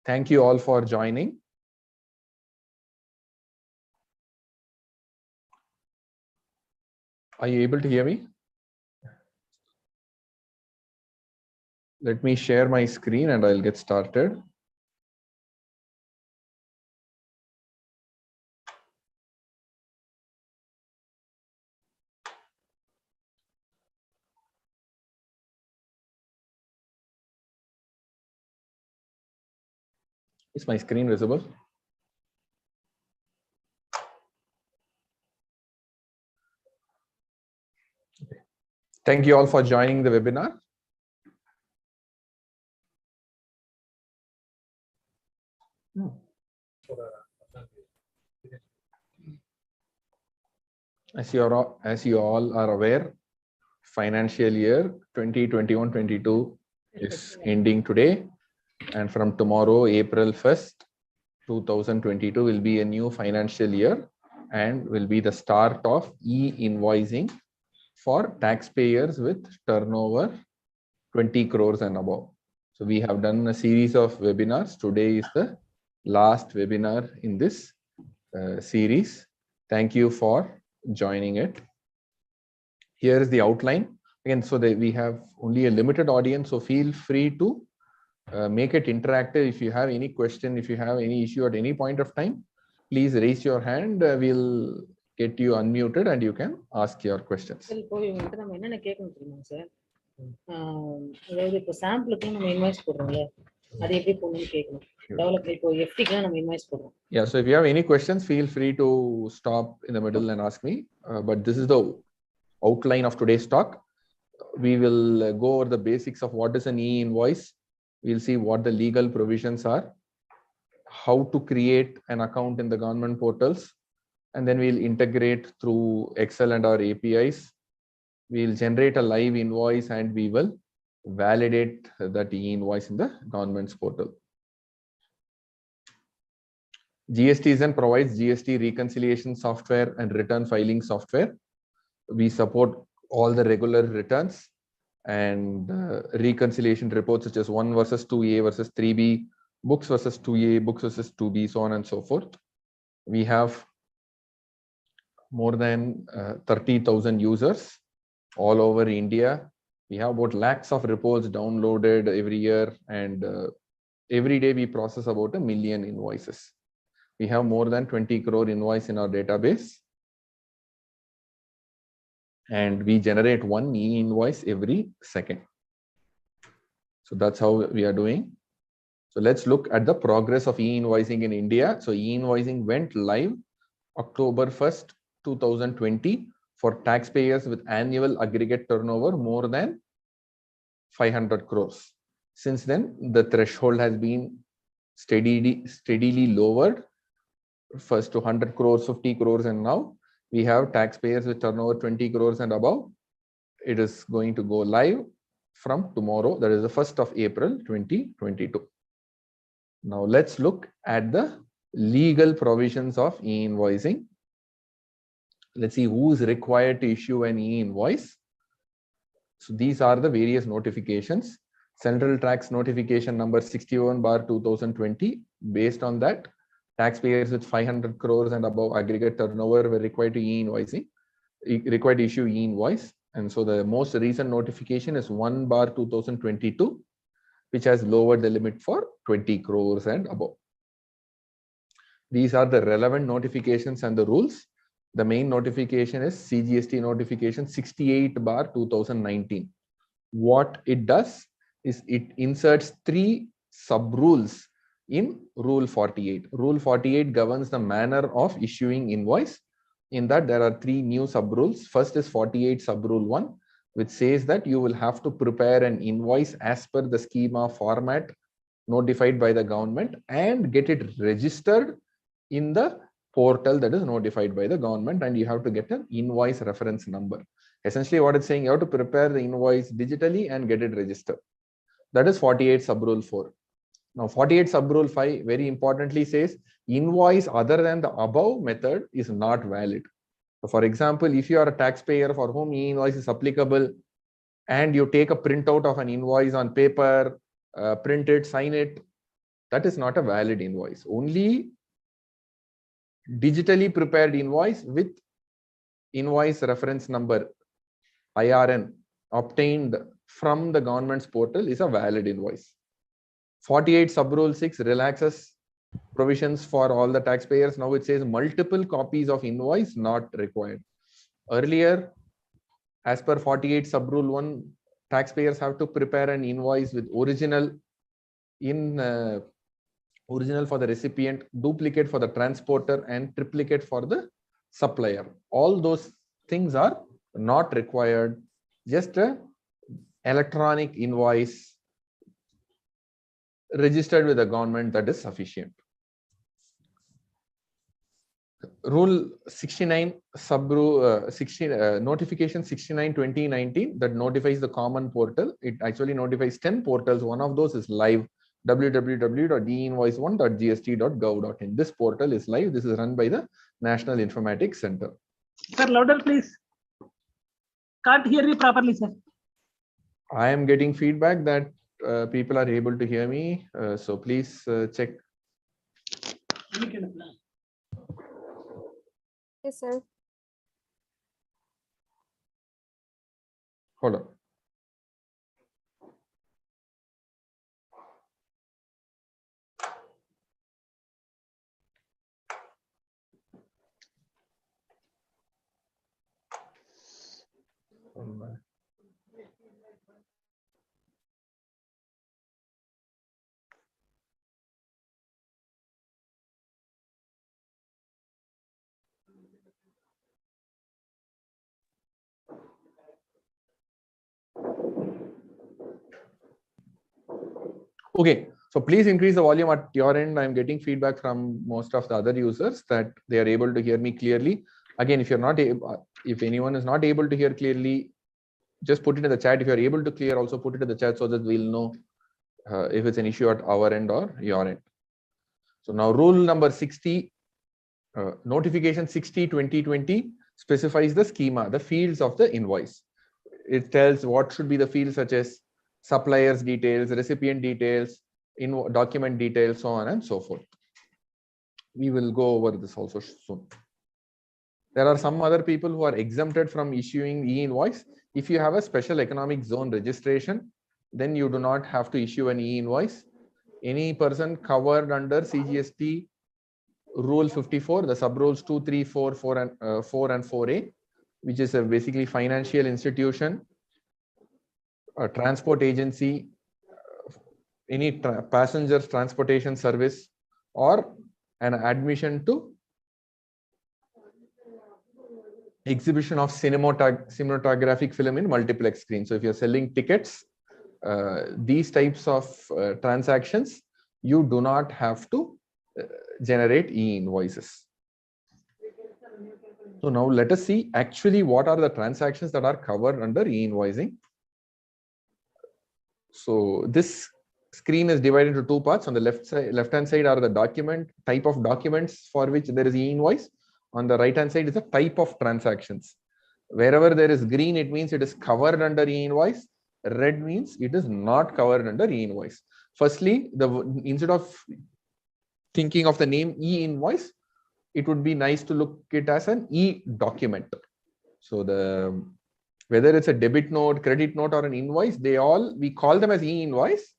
Thank you all for joining. Are you able to hear me? Let me share my screen and I'll get started. Is my screen visible? Okay. Thank you all for joining the webinar. As you all are aware, financial year 2021-22 is ending today, and from tomorrow, April 1st, 2022 will be a new financial year and will be the start of e-invoicing for taxpayers with turnover 20 crores and above. So we have done a series of webinars. Today is the last webinar in this series. Thank you for joining it. Here is the outline. Again, so that we have only a limited audience, so feel free to make it interactive. If you have any question, if you have any issue at any point of time, please raise your hand. We'll get you unmuted and you can ask your questions. Yeah, so if you have any questions, feel free to stop in the middle and ask me. But this is the outline of today's talk. We will go over the basics of what is an e-invoice. We'll see what the legal provisions are, how to create an account in the government portals, and then we'll integrate through Excel and our APIs. We'll generate a live invoice and we will validate that e-invoice in the government's portal. GSTZen provides GST reconciliation software and return filing software. We support all the regular returns and reconciliation reports such as 1 versus 2A versus 3B, books versus 2A, books versus 2B, so on and so forth. We have more than 30,000 users all over India. We have about lakhs of reports downloaded every year, and every day we process about 1 million invoices. We have more than 20 crore invoice in our database, and we generate 1 e-invoice every second. So that's how we are doing. So let's look at the progress of e-invoicing in India. So e-invoicing went live October 1st, 2020 for taxpayers with annual aggregate turnover more than 500 crores. Since then, the threshold has been steadily lowered, first to 100 crores, 50 crores, and now we have taxpayers with turnover 20 crores and above. It is going to go live from tomorrow, that is the 1st of April 2022. Now let's look at the legal provisions of e-invoicing. Let's see who is required to issue an e-invoice. So these are the various notifications. Central Tax Notification number 61/2020. Based on that, taxpayers with 500 crores and above aggregate turnover were required to required to issue e-invoice. And so the most recent notification is 1/2022, which has lowered the limit for 20 crores and above. These are the relevant notifications and the rules. The main notification is CGST notification 68/2019. What it does is it inserts 3 sub-rules in Rule 48. Rule 48 governs the manner of issuing invoice. In that, there are 3 new sub-rules. First is 48 sub-rule 1, which says that you will have to prepare an invoice as per the schema format notified by the government and get it registered in the portal that is notified by the government, and you have to get an invoice reference number. Essentially, what it's saying, you have to prepare the invoice digitally and get it registered. That is 48 sub-rule 4. Now, 48 sub-rule 5 very importantly says invoice other than the above method is not valid. So for example, if you are a taxpayer for whom e-invoice is applicable and you take a printout of an invoice on paper, print it, sign it, that is not a valid invoice. Only digitally prepared invoice with invoice reference number IRN obtained from the government's portal is a valid invoice. 48 sub-rule 6 relaxes provisions for all the taxpayers. Now it says multiple copies of invoice not required. Earlier, as per 48 sub-rule 1, taxpayers have to prepare an invoice with original original for the recipient, duplicate for the transporter, and triplicate for the supplier. All those things are not required. Just a electronic invoice registered with the government, that is sufficient. Rule 69 notification 69 2019 that notifies the common portal. It actually notifies 10 portals. One of those is live, www.einvoice1.gst.gov.in. This portal is live. This is run by the National Informatics Center. Sir, louder please. Can't hear you properly, sir. I am getting feedback that people are able to hear me. So please check. Yes, sir. Hold on. Okay, so please increase the volume at your end. I'm getting feedback from most of the other users that they are able to hear me clearly. Again, if you're not able, if anyone is not able to hear clearly, just put it in the chat. If you're able to clear, also put it in the chat so that we'll know if it's an issue at our end or your end. So now rule number 60, notification 60/2020 specifies the schema, the fields of the invoice. It tells what should be the fields such as suppliers details, recipient details, document details, so on and so forth. We will go over this also soon. There are some other people who are exempted from issuing e-invoice. If you have a special economic zone registration, then you do not have to issue an e-invoice. Any person covered under CGST Rule 54, the sub-rules 2, 3, 4, 4 and 4A, which is a basically financial institution, a transport agency, any passengers transportation service, or an admission to exhibition of cinematographic film in multiplex screen. So if you're selling tickets, these types of transactions, you do not have to generate e-invoices. So now let us see actually what are the transactions that are covered under e-invoicing. So this screen is divided into two parts. On the left-hand side are the type of documents for which there is e-invoice. On the right-hand side is the type of transactions. Wherever there is green, it means it is covered under e-invoice. Red means it is not covered under e-invoice. Firstly, instead of thinking of the name e-invoice, it would be nice to look it as an e-document. So whether it's a debit note, credit note, or an invoice, we call them as e-invoice.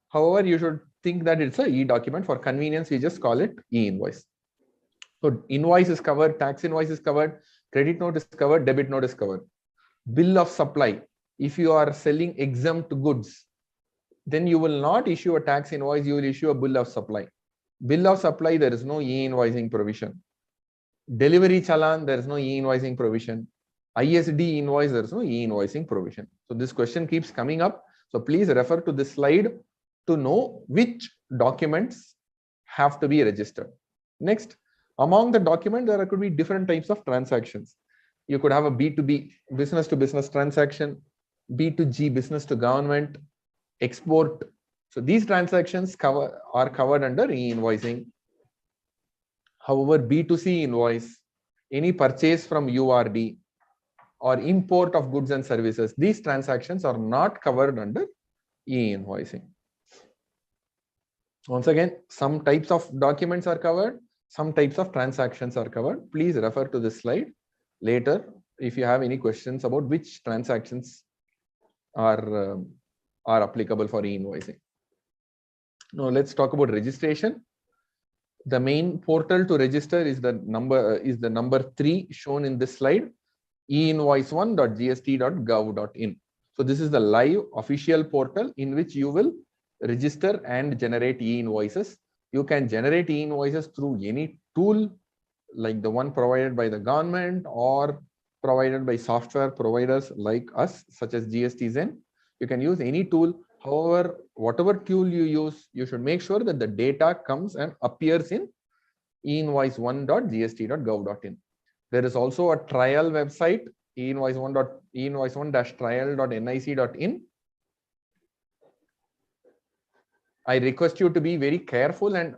However, you should think that it's a e-document. For convenience, we just call it e-invoice. So invoice is covered, tax invoice is covered, credit note is covered, debit note is covered. Bill of supply. If you are selling exempt goods, then you will not issue a tax invoice, you will issue a bill of supply. Bill of supply, there is no e-invoicing provision. Delivery challan, there is no e-invoicing provision. ISD invoice, there is no e-invoicing provision. So this question keeps coming up. So please refer to this slide to know which documents have to be registered. Next, among the documents, there could be different types of transactions. You could have a B2B, business to business transaction, B2G, business to government, export. So these transactions are covered under e-invoicing. However, B2C invoice, any purchase from URD or import of goods and services, these transactions are not covered under e-invoicing. Once again, some types of documents are covered, some types of transactions are covered. Please refer to this slide later if you have any questions about which transactions are applicable for e-invoicing. Now let's talk about registration. The main portal to register is the number 3 shown in this slide, einvoice1.gst.gov.in. So this is the live official portal in which you will register and generate e-invoices. You can generate e-invoices through any tool like the one provided by the government or provided by software providers like us, such as GSTZen. You can use any tool. However, whatever tool you use, you should make sure that the data comes and appears in einvoice1.gst.gov.in. There is also a trial website, einvoice1-trial.nic.in. I request you to be very careful and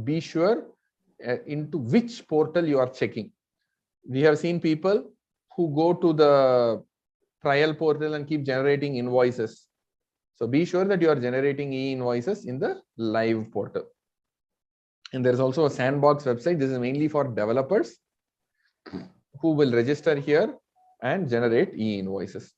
be sure into which portal you are checking. We have seen people who go to the trial portal and keep generating invoices. So be sure that you are generating e-invoices in the live portal. And there's also a sandbox website. This is mainly for developers who will register here and generate e-invoices.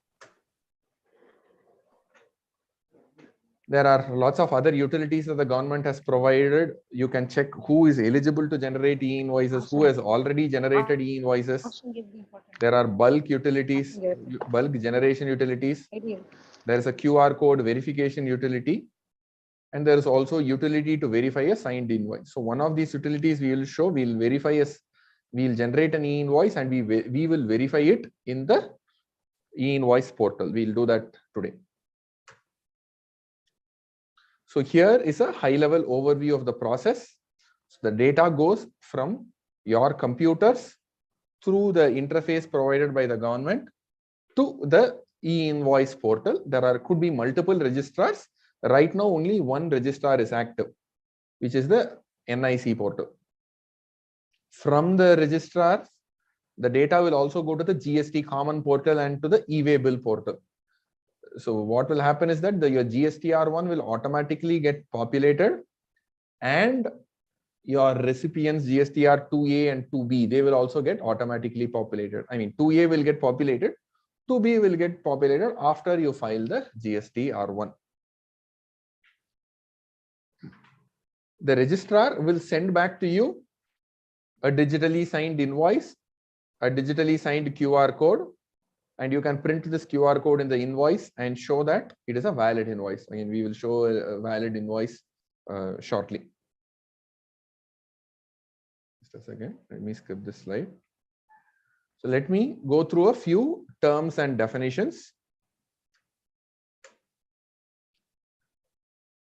There are lots of other utilities that the government has provided. You can check who is eligible to generate e-invoices, who has already generated e-invoices. There are bulk utilities, bulk generation utilities. There is a QR code verification utility. And there is also utility to verify a signed invoice. So one of these utilities we will show, we'll generate an e-invoice and we will verify it in the e-invoice portal. We'll do that today. So here is a high-level overview of the process. So the data goes from your computers through the interface provided by the government to the e-invoice portal. There could be multiple registrars. Right now, only one registrar is active, which is the NIC portal. From the registrars, the data will also go to the GST common portal and to the e-way bill portal. So what will happen is that your GSTR1 will automatically get populated, and your recipients GSTR2A and 2B, they will also get automatically populated. I mean, 2A will get populated, 2B will get populated after you file the GSTR1. The registrar will send back to you a digitally signed invoice, a digitally signed QR code, and you can print this QR code in the invoice and show that it is a valid invoice. Again, we will show a valid invoice shortly. Just a second, let me skip this slide. So let me go through a few terms and definitions.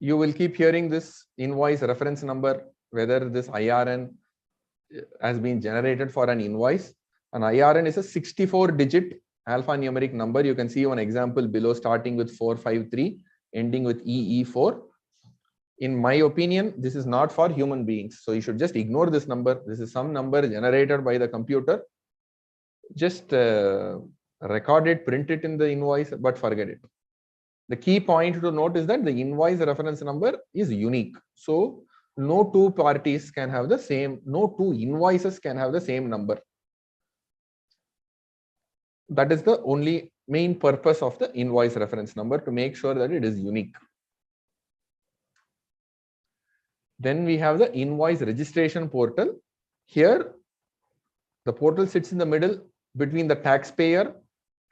You will keep hearing this invoice reference number, whether this IRN has been generated for an invoice. An IRN is a 64-digit alphanumeric number. You can see one example below, starting with 453, ending with EE4. In my opinion, this is not for human beings. So you should just ignore this number. This is some number generated by the computer. Just record it, print it in the invoice, but forget it. The key point to note is that the invoice reference number is unique. So no two parties can have the same, no two invoices can have the same number. That is the only main purpose of the invoice reference number, to make sure that it is unique. Then we have the invoice registration portal. Here, the portal sits in the middle between the taxpayer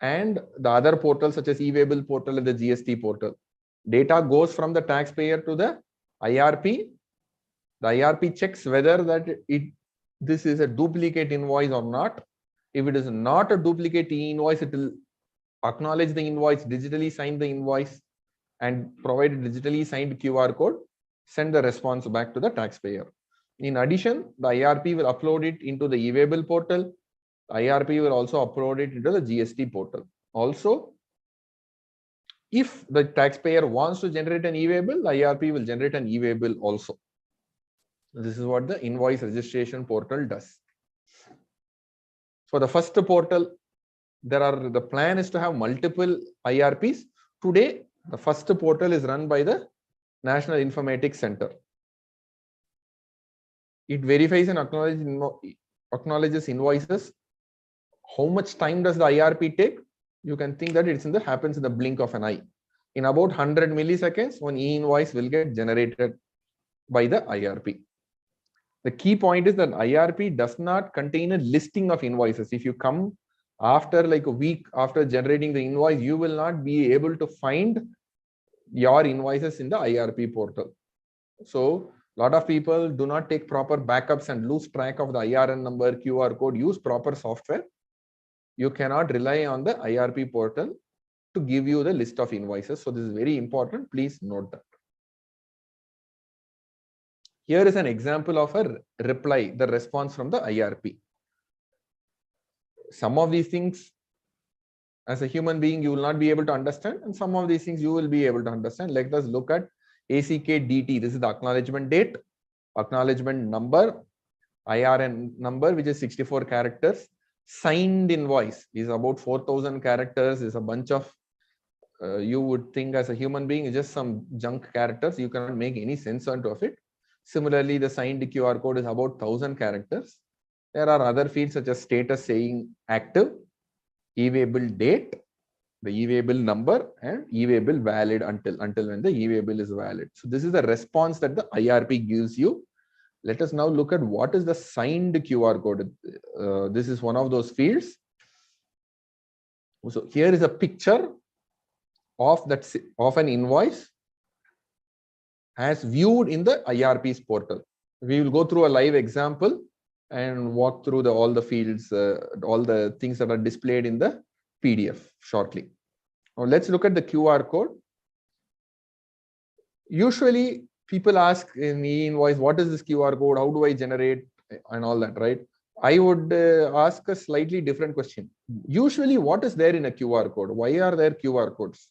and the other portals such as e-way bill portal and the GST portal. Data goes from the taxpayer to the IRP. The IRP checks whether this is a duplicate invoice or not. If it is not a duplicate e-invoice, it will acknowledge the invoice, digitally sign the invoice, and provide a digitally signed QR code, send the response back to the taxpayer. In addition, the IRP will upload it into the e-way bill portal. The IRP will also upload it into the GST portal. Also, if the taxpayer wants to generate an e-way bill, the IRP will generate an e-way bill also. This is what the invoice registration portal does. For the first portal, the plan is to have multiple IRPs. Today, the first portal is run by the National Informatics Center. it verifies and acknowledges invoices. How much time does the IRP take? You can think that happens in the blink of an eye. In about 100 milliseconds, one e-invoice will get generated by the IRP. The key point is that IRP does not contain a listing of invoices. If you come after like a week after generating the invoice, you will not be able to find your invoices in the IRP portal. So a lot of people do not take proper backups and lose track of the IRN number, QR code. Use proper software. You cannot rely on the IRP portal to give you the list of invoices. So this is very important. Please note that. Here is an example of a reply, the response from the IRP. Some of these things, as a human being, you will not be able to understand, and some of these things you will be able to understand. Let us look at ACKDT. This is the acknowledgement date, acknowledgement number, IRN number, which is 64 characters. Signed invoice is about 4,000 characters. Is a bunch of, you would think as a human being, is just some junk characters. You cannot make any sense out of it. Similarly, the signed QR code is about 1,000 characters. There are other fields such as status saying active, e-waybill date, the e-waybill number, and e-waybill valid until when the e-waybill is valid. So this is the response that the IRP gives you. Let us now look at what is the signed QR code. This is one of those fields. So here is a picture of an invoice as viewed in the IRP's portal. We will go through a live example and walk through all the fields, all the things that are displayed in the PDF shortly. Now let's look at the QR code. Usually people ask in E-Invoice, what is this QR code? How do I generate and all that, right? I would ask a slightly different question. Usually what is there in a QR code? Why are there QR codes?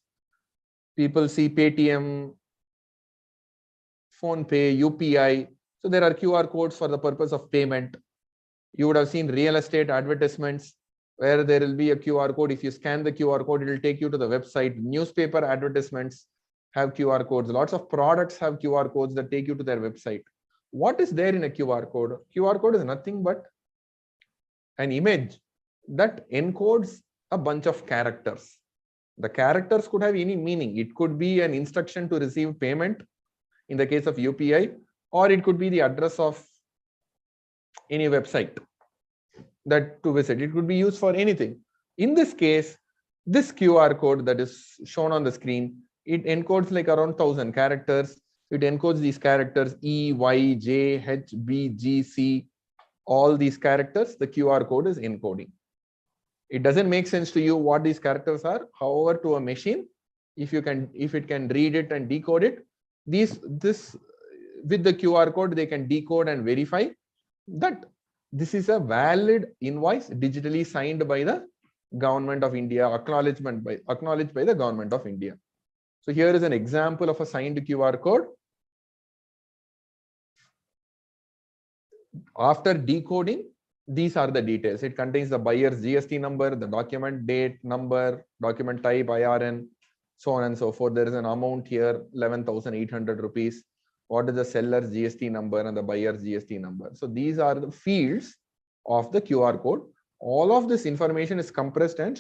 People see Paytm, PhonePe, UPI. So there are QR codes for the purpose of payment. You would have seen real estate advertisements where there will be a QR code. If you scan the QR code, it will take you to the website. Newspaper advertisements have QR codes. Lots of products have QR codes that take you to their website. What is there in a QR code? QR code is nothing but an image that encodes a bunch of characters. The characters could have any meaning. It could be an instruction to receive payment in the case of UPI, or it could be the address of any website that to visit. It could be used for anything. In this case, this QR code that is shown on the screen, it encodes like around 1,000 characters. It encodes these characters E, Y, J, H, B, G, C. All these characters, the QR code is encoding. It doesn't make sense to you what these characters are. However, to a machine, if it can read it and decode it, this with the QR code, they can decode and verify that this is a valid invoice digitally signed by the government of India, acknowledged by the government of India. So here is an example of a signed QR code. After decoding, these are the details. It contains the buyer's GST number, the document date, number, document type, IRN, so on and so forth. There is an amount here, 11,800 rupees. What is the seller's GST number and the buyer's GST number? So these are the fields of the QR code. All of this information is compressed and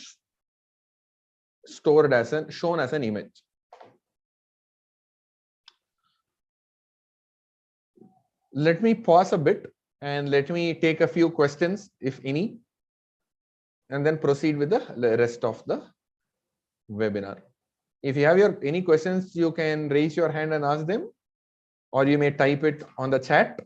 stored shown as an image. Let me pause a bit and let me take a few questions, if any, and then proceed with the rest of the webinar. If you have any questions, you can raise your hand and ask them, or you may type it on the chat.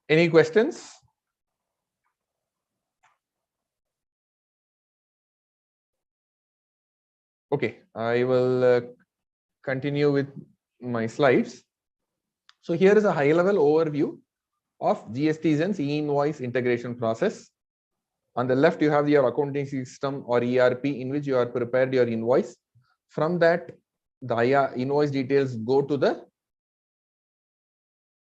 Any questions? Okay, I will continue with my slides. So here is a high-level overview of GSTZen's E-Invoice integration process. On the left, you have your accounting system or ERP in which you are prepared your invoice. From that, the invoice details go to the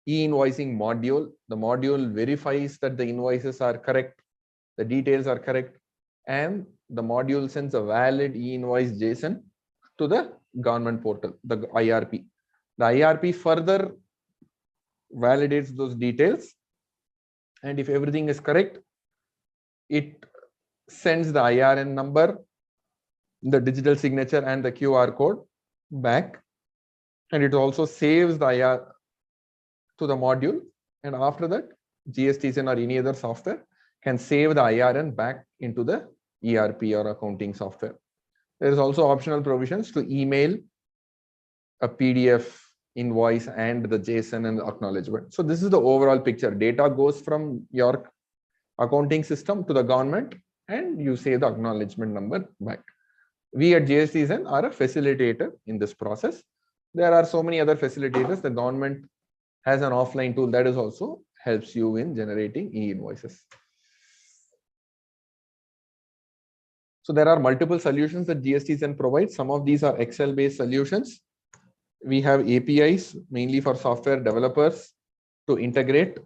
E-invoicing module. The module verifies that the invoices are correct, the details are correct, and the module sends a valid E-invoice JSON to the government portal, the IRP. The IRP further validates those details, and if everything is correct, it sends the IRN number, the digital signature, and the QR code back, and it also saves the IR to the module, and after that GSTZen or any other software can save the IRN back into the ERP or accounting software. There is also optional provisions to email a PDF invoice and the JSON and the acknowledgement. So this is the overall picture. Data goes from your accounting system to the government, and you save the acknowledgement number back. We at GSTZen are a facilitator in this process. There are so many other facilitators. The government has an offline tool that is also helps you in generating e-invoices. So there are multiple solutions that GSTZen provides. Some of these are Excel-based solutions. We have APIs mainly for software developers to integrate.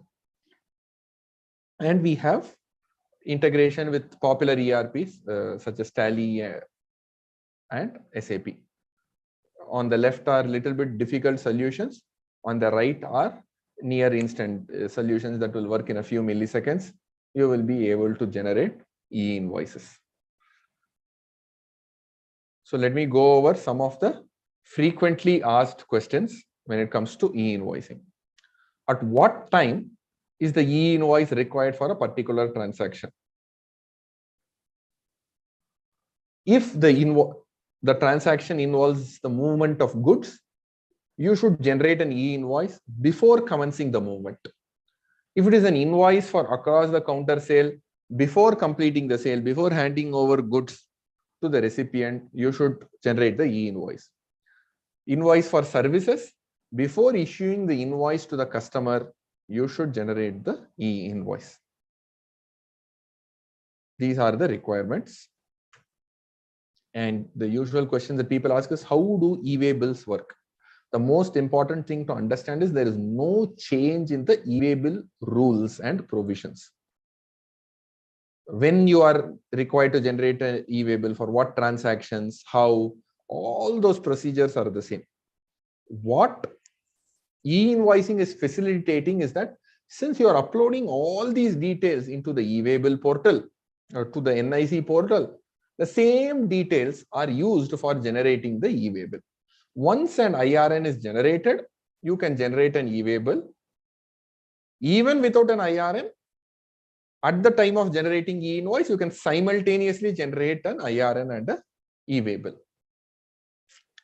And we have integration with popular ERPs such as Tally and SAP. On the left are little bit difficult solutions. On the right are near instant solutions that will work in a few milliseconds. You will be able to generate e-invoices. So let me go over some of the frequently asked questions when it comes to e-invoicing. At what time is the e-invoice required for a particular transaction? If the transaction involves the movement of goods, you should generate an e-invoice before commencing the movement. If it is an invoice for across the counter sale, before completing the sale, before handing over goods to the recipient, you should generate the e-invoice. Invoice for services, before issuing the invoice to the customer, you should generate the e-invoice. These are the requirements. And the usual question that people ask is, how do e-way bills work? The most important thing to understand is there is no change in the e-way bill rules and provisions. When you are required to generate an e-way bill, for what transactions, how, all those procedures are the same. What e-invoicing is facilitating is that since you are uploading all these details into the e-way bill portal or to the NIC portal, the same details are used for generating the e-way bill. Once an IRN is generated, you can generate an e-way bill. Even without an IRN, at the time of generating e-invoice, you can simultaneously generate an IRN and an e-way bill.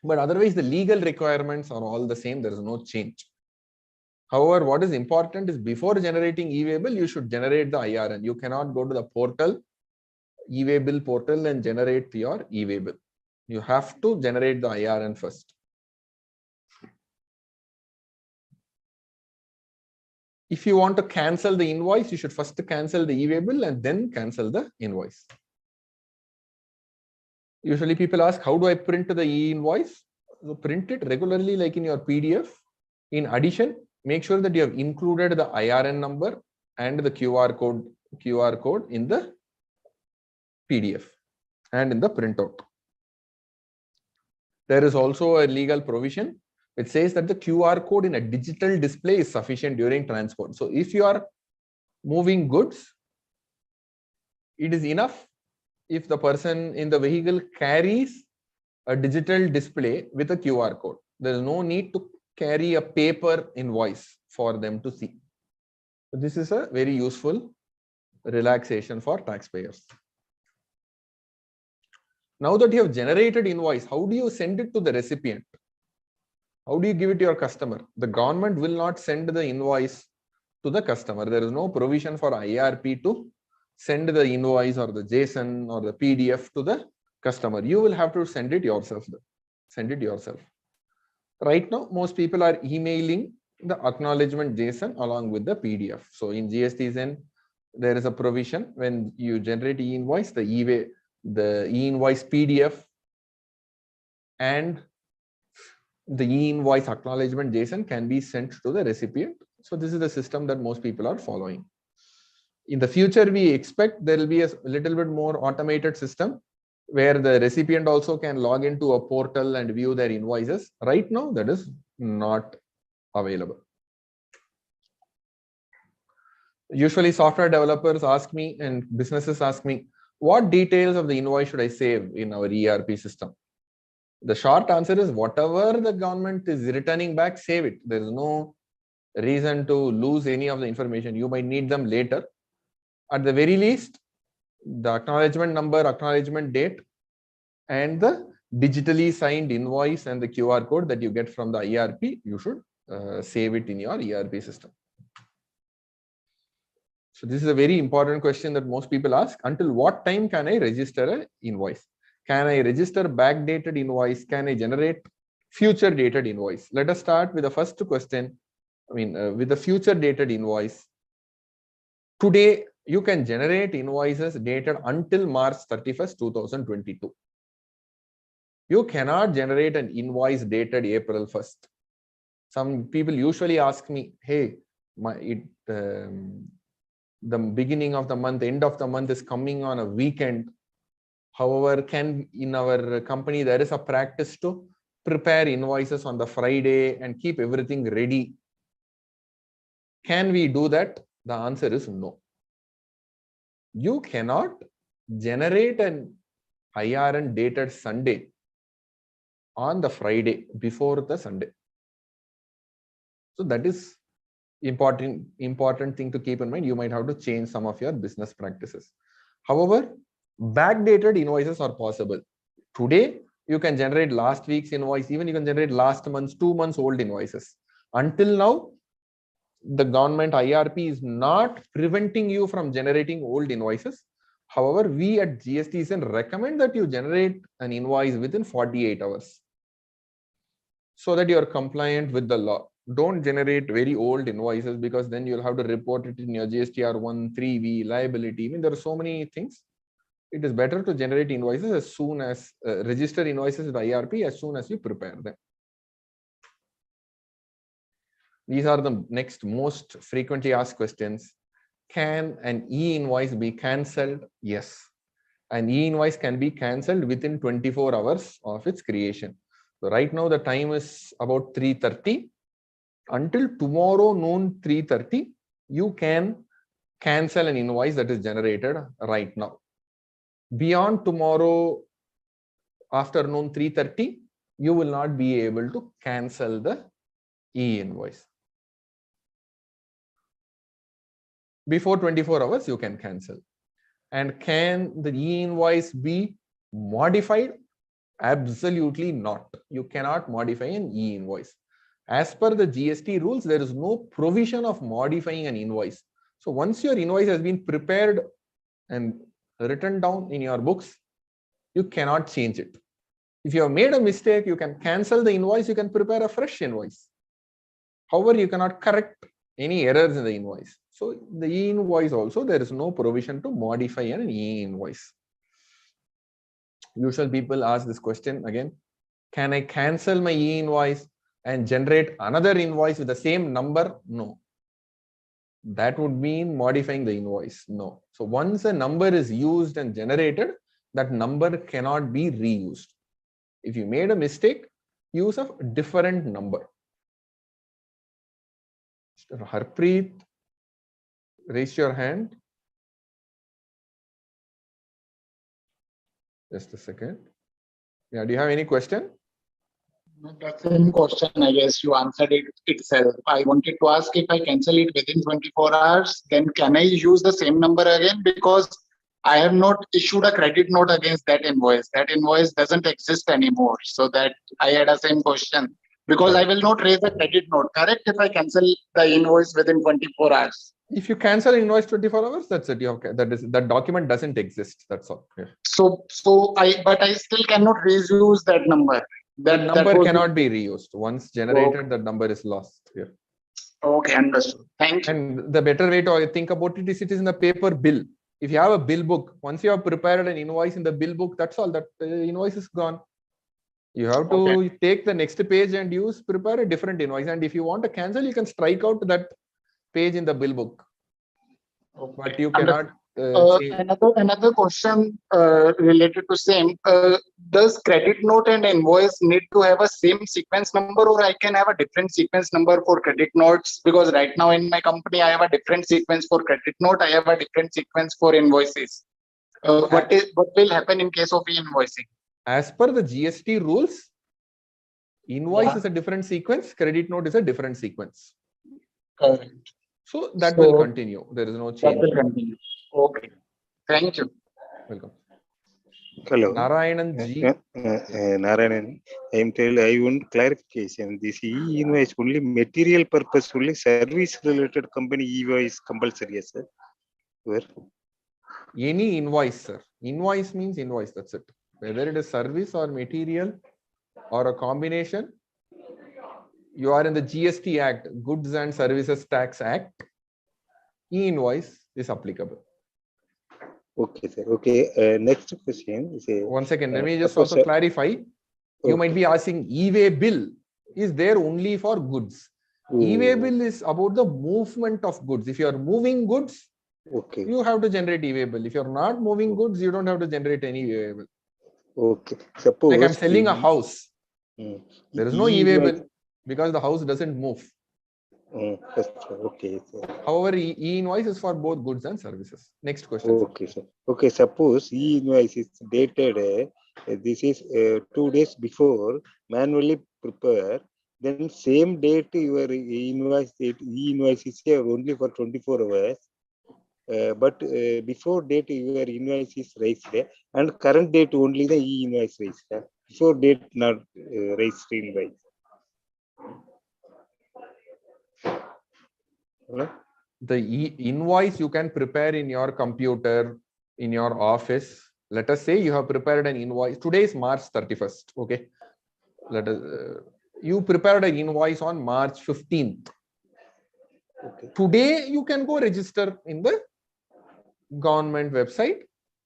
But otherwise, the legal requirements are all the same. There is no change. However, what is important is before generating e-way bill, you should generate the IRN. You cannot go to the portal, e-way bill portal, and generate your e-way bill. You have to generate the IRN first. If you want to cancel the invoice, you should first cancel the e-way bill and then cancel the invoice. Usually people ask, how do I print the e-invoice? So print it regularly like in your PDF. In addition, make sure that you have included the IRN number and the QR code in the PDF and in the printout. There is also a legal provision. It says that the QR code in a digital display is sufficient during transport. So if you are moving goods, it is enough if the person in the vehicle carries a digital display with a QR code. There is no need to carry a paper invoice for them to see. So this is a very useful relaxation for taxpayers. Now that you have generated invoice, how do you send it to the recipient? How do you give it to your customer? The government will not send the invoice to the customer. There is no provision for IRP to send the invoice or the JSON or the PDF to the customer. You will have to send it yourself. Right now, most people are emailing the acknowledgement JSON along with the PDF. So in GSTZen, there is a provision when you generate e-invoice, the e-invoice PDF and the e-invoice acknowledgement JSON can be sent to the recipient So this is the system that most people are following. In the future, we expect there will be a little bit more automated system where the recipient also can log into a portal and view their invoices. Right now, that is not available. Usually software developers ask me and businesses ask me, what details of the invoice should I save in our ERP system? The short answer is whatever the government is returning back, save it. There is no reason to lose any of the information. You might need them later. At the very least, the acknowledgement number, acknowledgement date, and the digitally signed invoice and the QR code that you get from the ERP, you should save it in your ERP system. So this is a very important question that most people ask. Until what time can I register an invoice? Can I register backdated invoice? Can I generate future dated invoice? Let us start with the first question. With the future dated invoice. Today, you can generate invoices dated until March 31st, 2022. You cannot generate an invoice dated April 1st. Some people usually ask me, hey, the beginning of the month, end of the month is coming on a weekend. However, in our company, there is a practice to prepare invoices on the Friday and keep everything ready. Can we do that? The answer is no. You cannot generate an IRN dated Sunday on the Friday before the Sunday. So that is important thing to keep in mind. You might have to change some of your business practices. However, backdated invoices are possible. Today, you can generate last week's invoice, even you can generate last month's, 2 months old invoices. Until now, the government IRP is not preventing you from generating old invoices. However, we at GSTZen recommend that you generate an invoice within 48 hours so that you are compliant with the law. Don't generate very old invoices because then you'll have to report it in your GSTR1, 3V, liability. There are so many things. It is better to generate invoices as soon as, register invoices with IRP as soon as you prepare them. These are the next most frequently asked questions. Can an E-invoice be cancelled? Yes. An E-invoice can be cancelled within 24 hours of its creation. So right now the time is about 3:30. Until tomorrow noon 3:30, you can cancel an invoice that is generated right now. Beyond tomorrow afternoon 3:30, you will not be able to cancel the E-invoice. Before 24 hours, you can cancel. And can the E-invoice be modified? Absolutely not. You cannot modify an E-invoice. As per the GST rules, there is no provision of modifying an invoice. So once your invoice has been prepared and written down in your books, you cannot change it. If you have made a mistake, you can cancel the invoice, you can prepare a fresh invoice. However, you cannot correct any errors in the invoice. So the E-invoice also, there is no provision to modify an E-invoice. Usual people ask this question again, can I cancel my E-invoice and generate another invoice with the same number? No. That would mean modifying the invoice. No. So once a number is used and generated, that number cannot be reused. If you made a mistake, use a different number. Mr. Harpreet, raise your hand. Just a second. Yeah, do you have any question? That's the same question. I guess you answered it itself. I wanted to ask, if I cancel it within 24 hours, then can I use the same number again? Because I have not issued a credit note against that invoice. That invoice doesn't exist anymore. So that I had a same question. Because I will not raise a credit note, correct? If I cancel the invoice within 24 hours. If you cancel invoice 24 hours, that's it. That document doesn't exist. That's all. Yeah. But I still cannot reuse that number. That number cannot be reused. Once generated, the number is lost. Yeah. Okay, understood. Thank you. And the better way to think about it is in the paper bill. If you have a bill book, once you have prepared an invoice in the bill book, that's all. That invoice is gone. You have to take the next page and prepare a different invoice. And if you want to cancel, you can strike out that page in the bill book, Okay. but you cannot say. Another question related to same. Does credit note and invoice need to have a same sequence number, or I can have a different sequence number for credit notes? Because right now in my company, I have a different sequence for credit note. I have a different sequence for invoices. What will happen in case of e-invoicing? As per the GST rules, invoice Yeah. is a different sequence, credit note is a different sequence. Correct. So that will continue. There is no That change. will continue. Okay. Thank you. Welcome. Hello. Narayanan G. Narayanan, I want clarification. This e-invoice only material purpose, only service related company e-invoice compulsory, yes, sir? Where? Any invoice, sir. Invoice means invoice, that's it. Whether it is service or material or a combination, you are in the GST Act, Goods and Services Tax Act, e-invoice is applicable. Okay, sir. Okay. Next question is 1 second. Let me just also clarify. You might be asking, e-way bill is there only for goods. E-way bill is about the movement of goods. If you are moving goods, okay, you have to generate e-way bill. If you are not moving goods, you don't have to generate any e-way bill. okay. Suppose Like I'm selling a house. There There is no e-way bill because the house doesn't move. Okay, sir. However, e-invoice is for both goods and services. Next question. Okay, sir. Okay, suppose e-invoice is dated, this is 2 days before, manually prepare, then same date your e-invoice is only for 24 hours, but before date your invoice is raised, and current date only the e-invoice raised, before date not raised invoice. Hello? The invoice you can prepare in your computer, in your office. Let us say you have prepared an invoice. Today is March 31st. Okay. Let us, you prepared an invoice on March 15th. Okay. Today you can go register in the government website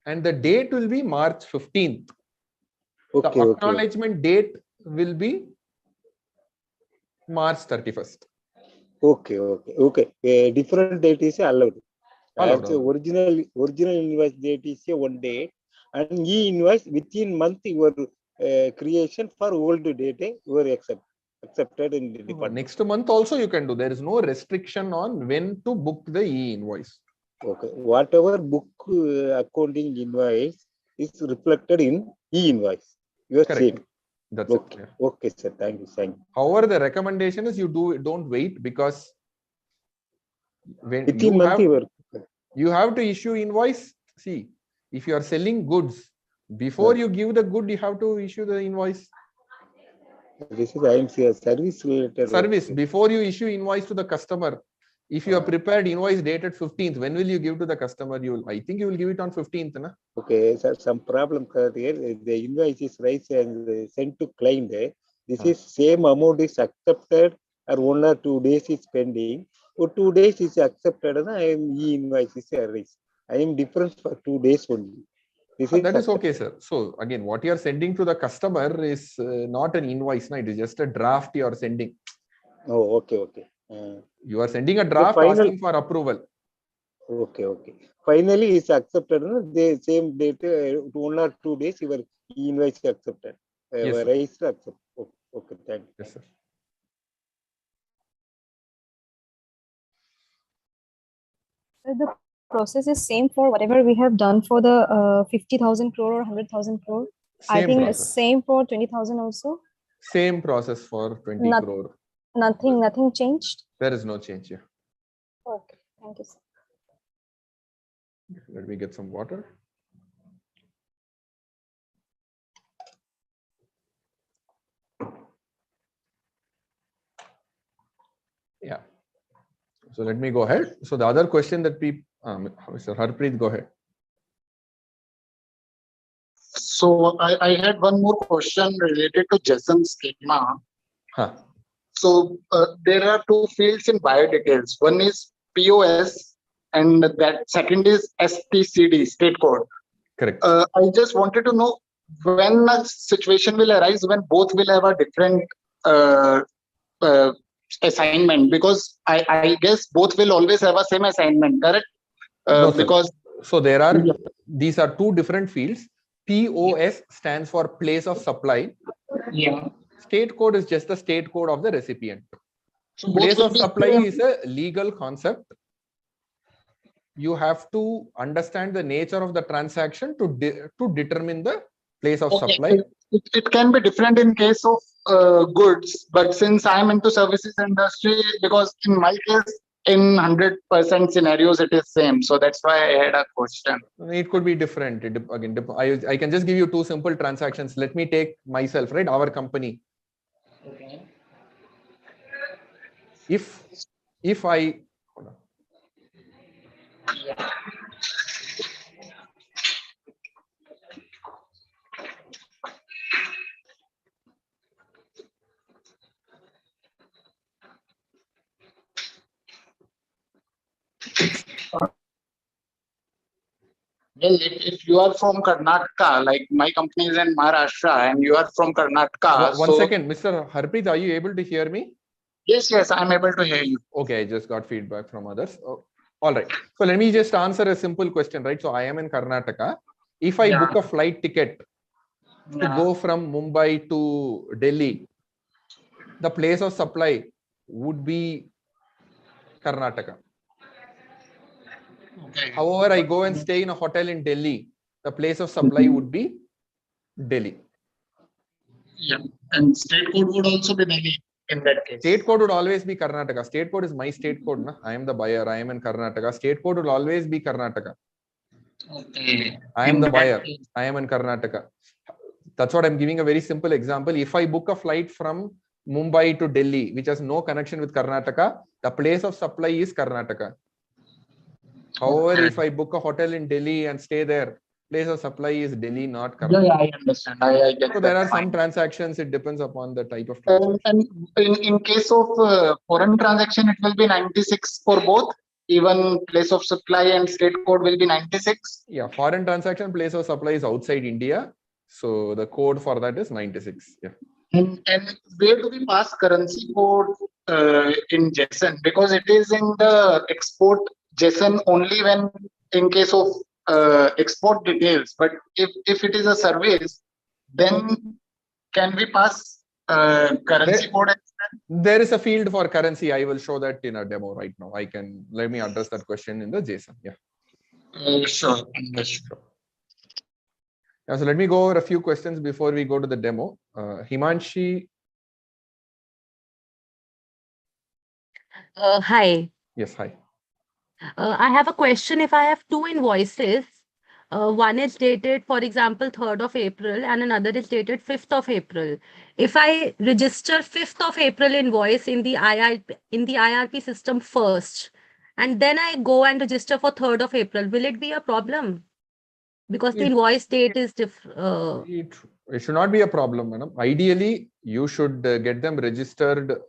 and the date will be March 15th. Okay, the acknowledgement date will be March 31st. Okay. Different date is allowed. Allowed. Original invoice date is one day, and e-invoice within month your creation for old date you are accepted in the department. Next month also you can do. There is no restriction on when to book the e-invoice. Okay. Whatever book accounting invoice is reflected in e-invoice. You are Correct. same. That's okay. it. Yeah. Okay, sir. Thank you. However, the recommendation is don't wait, because when within month you have to issue invoice. See, if you are selling goods, before you give the good, you have to issue the invoice. This is I am service related. Service. Before you issue invoice to the customer, if you have prepared invoice dated 15th, when will you give to the customer? I think you will give it on 15th. Na? Okay, so some problem here. The invoice is raised and sent to client. This is same amount is accepted, or 1 or 2 days is pending, or 2 days is accepted, and I am e-invoice is raised. I am different for 2 days only. That is okay, sir. So again, what you are sending to the customer is not an invoice. No? It is just a draft you are sending. Oh, okay. You are sending a draft asking for approval. Okay. Finally, it's accepted. No? The same date, 1 or 2 days, your e-invoice is accepted. Yes, raised accepted. Okay, thank you. Yes, sir. The process is same for whatever we have done for the 50,000 crore or 100,000 crore. I think the same for 20,000 also. Same process for 20 crore. Nothing changed. There is no change here. Okay, thank you, sir. Let me get some water. Yeah. So let me go ahead. So the other question that Mr. Harpreet, go ahead. So I had one more question related to GSTZen schema. So there are 2 fields in bio details. One is POS and that second is STCD, state code. Correct. I just wanted to know when a situation will arise when both will have a different assignment? Because I guess both will always have a same assignment, correct? No, sir. Because so there are these are two different fields. POS stands for place of supply. yeah. State code is just the state code of the recipient. So both Place will of be supply same. is a legal concept. You have to understand the nature of the transaction to determine the place of Okay. supply. It can be different in case of goods, but since I'm into services industry, because in my case, in 100% scenarios, it is same. So that's why I had a question. It could be different. I can just give you two simple transactions. Let me take myself, right? Our company. Okay. If I hold on. Well, if you are from Karnataka, like my company is in Maharashtra, and you are from Karnataka. One second, Mr. Harpreet, are you able to hear me? Yes, I'm able to hear you. Okay, I just got feedback from others. Oh, all right. So let me just answer a simple question, right? So I am in Karnataka. If I book a flight ticket to go from Mumbai to Delhi, the place of supply would be Karnataka. Okay. However, I go and stay in a hotel in Delhi, the place of supply would be Delhi. Yeah, and state code would also be Delhi in that case. State code would always be Karnataka. State code is my state code. Na? I am the buyer. I am in Karnataka. State code would always be Karnataka. Okay. I am the buyer. I am in Karnataka. That's what I'm giving a very simple example. If I book a flight from Mumbai to Delhi, which has no connection with Karnataka, the place of supply is Karnataka. However, if I book a hotel in Delhi and stay there, place of supply is Delhi, not Karnataka. Yeah, I understand. I get so there are some transactions. It depends upon the type of transaction. And in case of foreign transaction, it will be 96 for both. Even place of supply and state code will be 96. Yeah, foreign transaction place of supply is outside India. So the code for that is 96. Yeah. And where do we pass currency code in GSTZen? Because it is in the export GSTZen only when in case of export details. But if it is a service, then can we pass currency code as well? There is a field for currency. I will show that in a demo right now. Let me address that question in the JSON. Yeah. Sure. Yeah, so let me go over a few questions before we go to the demo. Himanshi. Hi. Yes, hi. I have a question. If I have two invoices, one is dated, for example, 3rd of April and another is dated 5th of April. If I register 5th of April invoice in the IRP system first, and then I go and register for 3rd of April, will it be a problem? Because the invoice date is different. It should not be a problem, madam. Ideally, you should get them registered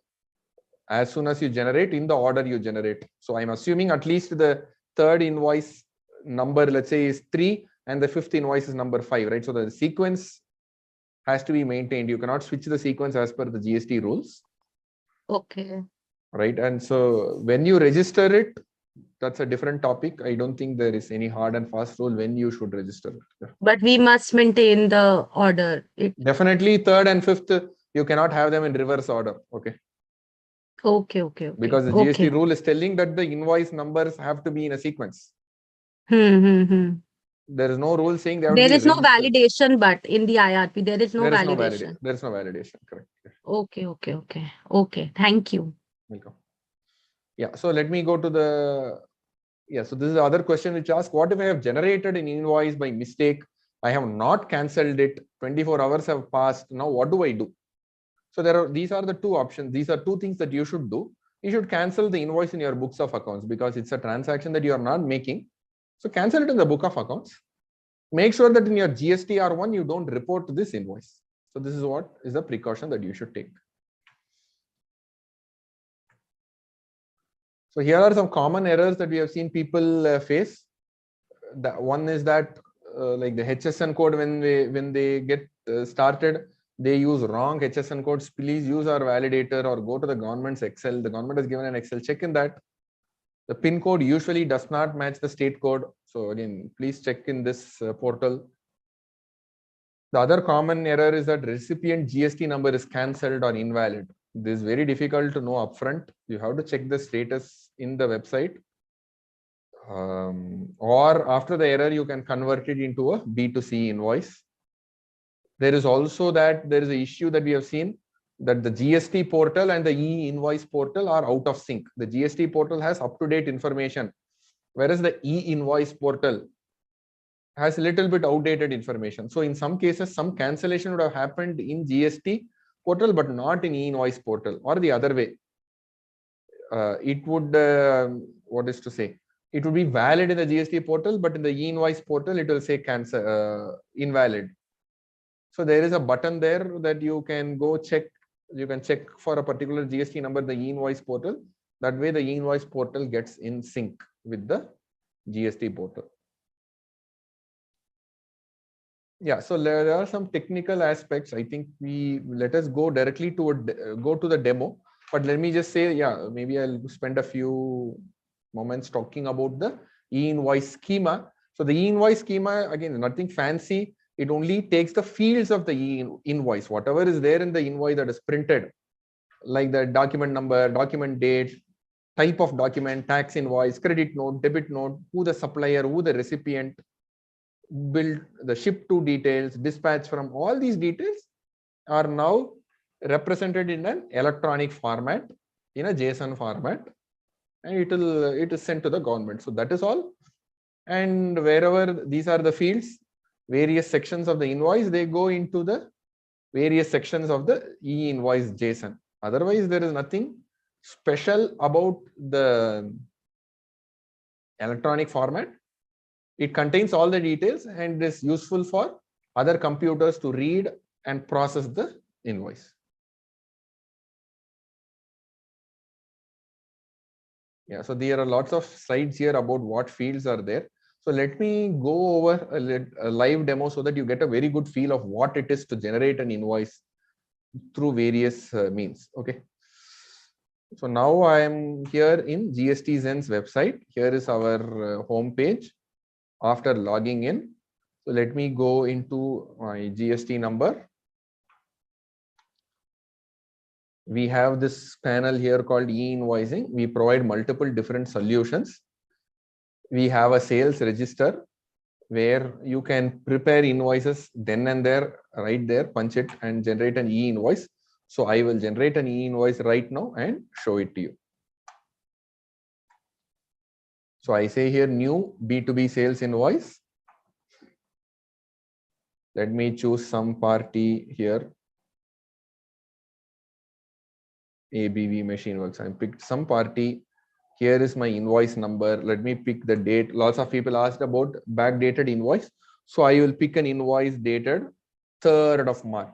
as soon as you generate in the order you generate. So I'm assuming at least the 3rd invoice number, let's say, is 3 and the 5th invoice is number 5, right? So the sequence has to be maintained. You cannot switch the sequence as per the GST rules. Okay. Right. And so when you register it, that's a different topic. I don't think there is any hard and fast rule when you should register it. Yeah. But we must maintain the order. Definitely 3rd and 5th, you cannot have them in reverse order. Okay. Okay. Because the GST rule is telling that the invoice numbers have to be in a sequence. There is no rule saying there is no validation, but in the IRP, there is no validation. There is no validation. Correct. Okay. Thank you. Welcome. Yeah. So let me go to the. Yeah. So this is the other question which asks, what if I have generated an invoice by mistake? I have not cancelled it. 24 hours have passed. Now what do I do? So these are the two options. These are two things that you should do. You should cancel the invoice in your books of accounts because it's a transaction that you are not making. So cancel it in the book of accounts. Make sure that in your GSTR1, you don't report this invoice. So this is what is the precaution that you should take. So here are some common errors that we have seen people face. One is that like the HSN code when they get started, they use wrong HSN codes, please use our validator or go to the government's Excel. The government has given an Excel, check in that. The PIN code usually does not match the state code. So again, please check in this portal. The other common error is that recipient GST number is cancelled or invalid. This is very difficult to know upfront. You have to check the status in the website. Or after the error, you can convert it into a B2C invoice. There is also that there is an issue that we have seen that the GST portal and the E Invoice portal are out of sync. The GST portal has up-to-date information, whereas the E Invoice portal has a little bit outdated information. So in some cases, some cancellation would have happened in GST portal, but not in E Invoice portal, or the other way. It would, what is to say? It would be valid in the GST portal, but in the E Invoice portal, it will say cancel, invalid. So there is a button there that you can go check. You can check for a particular GST number, the E Invoice portal. That way the E Invoice portal gets in sync with the GST portal. Yeah, so there are some technical aspects. I think let us go directly to go to the demo. But let me just say, yeah, maybe I'll spend a few moments talking about the E Invoice schema. So the E Invoice schema, again, nothing fancy. It only takes the fields of the E invoice, whatever is there in the invoice that is printed, like the document number, document date, type of document, tax invoice, credit note, debit note, who the supplier, who the recipient, bill, the ship to details, dispatch from, all these details are now represented in an electronic format, in a JSON format, and it is sent to the government. So that is all. And wherever these are the fields, various sections of the invoice, they go into the various sections of the E Invoice JSON. Otherwise, there is nothing special about the electronic format. It contains all the details and is useful for other computers to read and process the invoice. Yeah, so there are lots of slides here about what fields are there. So let me go over a live demo so that you get a very good feel of what it is to generate an invoice through various means. Okay. So now I am here in GSTZen's website. Here is our home page after logging in. So let me go into my GST number. We have this panel here called E Invoicing. We provide multiple different solutions. We have a sales register where you can prepare invoices then and there, right there, punch it and generate an E invoice. So I will generate an E invoice right now and show it to you. So I say here new B2B sales invoice. Let me choose some party here. ABV Machine Works. I picked some party. Here is my invoice number. Let me pick the date. Lots of people asked about backdated invoice. So I will pick an invoice dated 3rd of March.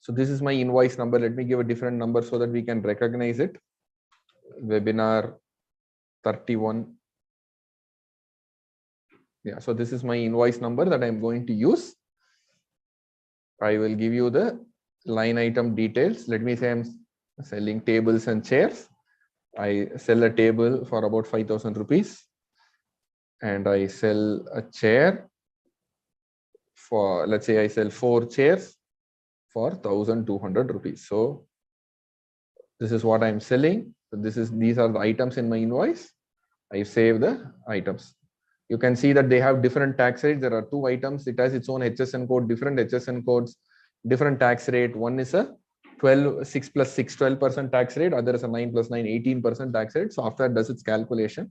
So this is my invoice number. Let me give a different number so that we can recognize it. Webinar 31. Yeah, so this is my invoice number that I'm going to use. I will give you the line item details. Let me say I'm selling tables and chairs. I sell a table for about 5,000 rupees and I sell a chair for, let's say I sell 4 chairs for 1,200 rupees. So this is what I'm selling. So these are the items in my invoice. I save the items. You can see that they have different tax rates. There are 2 items. It has its own HSN code, different HSN codes, different tax rate. One is a 6 plus 6, 12% tax rate. Other is a 9 plus 9, 18% tax rate. So after that does its calculation.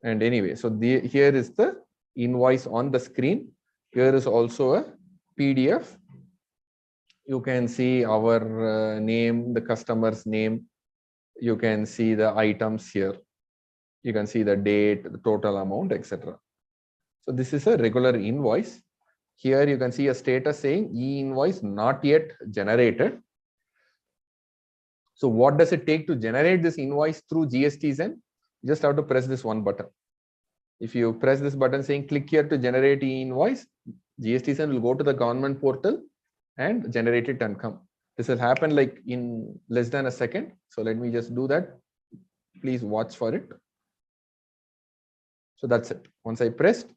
And anyway, so here is the invoice on the screen. Here is also a PDF. You can see our name, the customer's name. You can see the items here. You can see the date, the total amount, etc. So this is a regular invoice. Here you can see a status saying E invoice not yet generated. So what does it take to generate this invoice through GSTZen? You just have to press this one button. If you press this button saying click here to generate E invoice, GSTZen will go to the government portal and generate it and come. This will happen like in less than a second. So let me just do that. Please watch for it. So that's it. Once I pressed,